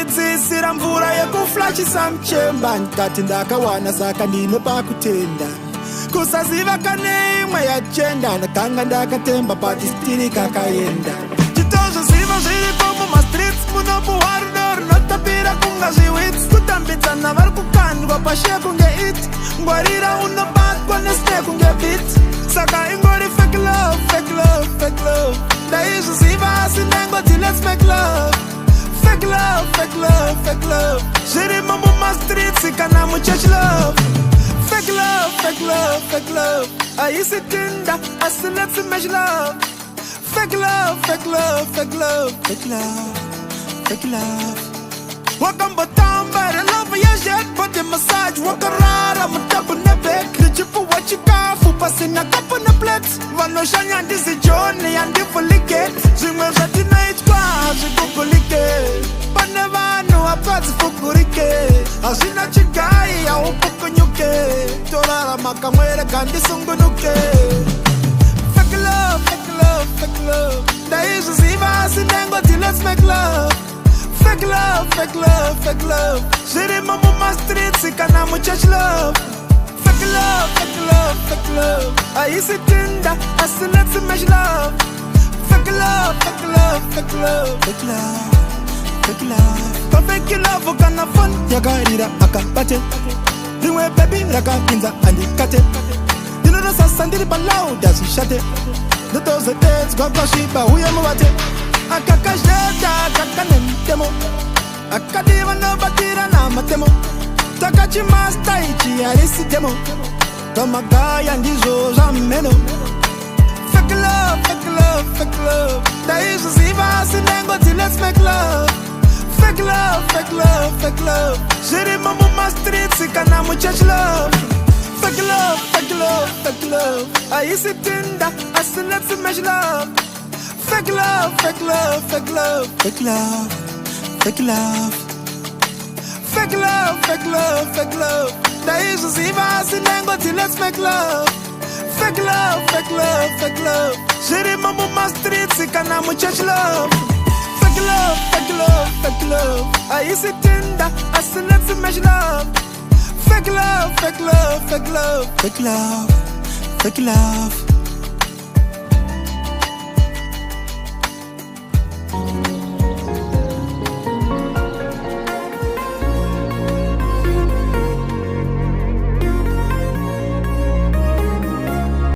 Kandidzisira mvura yekuflashisa mchemba ndikati ndakawana saka ndine pakutenda kusaziva kane imwe yachenda ndakanga ndakatemba pati stiri kakaenda chitozvoziva zviripo mumastreets munopuhwarudo runotapira kunga zviwits kutambidzana vari kukandwa pashiya kunge it ngwarira unobatwa nesne kunge bit saka ingori fake love, fake love, fake love ndaizviziva asi ndangoti let's make love. Fake love, fake love, fake love zvirimo mumastreets kana muchurch love. Fake love, fake love, fake love aisi tinda asi let's make love. Fake love, fake love, fake love, fake love, fake love wakambotamba re love ya jet body massage wakarara mutabu na back richipu wachikafu pasina kapu na plate vanoshanya ndizi joni yandifulikate zvimwe zvatinoitwa hazvigugulike pane vanhu hapadzifukurike hazvina chigai haupukunyuke torarama kamwere kandisungunuke. Fake love, fake love, fake love ndaizviziva asi ndangoti let's make love. Fake love, fake love, fake love zvirimo mumastreets kana muchurch love. Fake love, fake love, fake love aisi tinda asi let's make love. Fake love, fake love, fake love, fake love, fake love fake love kana fun yakarira akabate rimwe baby rakapinza andikate ndinosasa ndiri palauda zvishate ndotoze dates gwagwasviba uye muvate akakazheta kakane mutemo akadiva nobatira namatemo takachimasta ichi harisi demo tomagaya ndizvo zvameno. Fake love, fake love, fake love ndaizviziva asi ndangoti let's make love. Fake love, fake love, fake love zvirimo mumastreets kana muchurch love. Fake love, fake love, fake love aisi tinda asi let's make love. Fake love, fake love, fake love, fake love, fake love fake love, fake love, fake love ndaizviziva asi ndangoti let's make love. Fake love, fake love, fake love zvirimo mumastreets kana muchurch love. Fake love, fake love, fake love aisi tinda asi let's make love. Fake love, fake love, fake love, fake love, fake love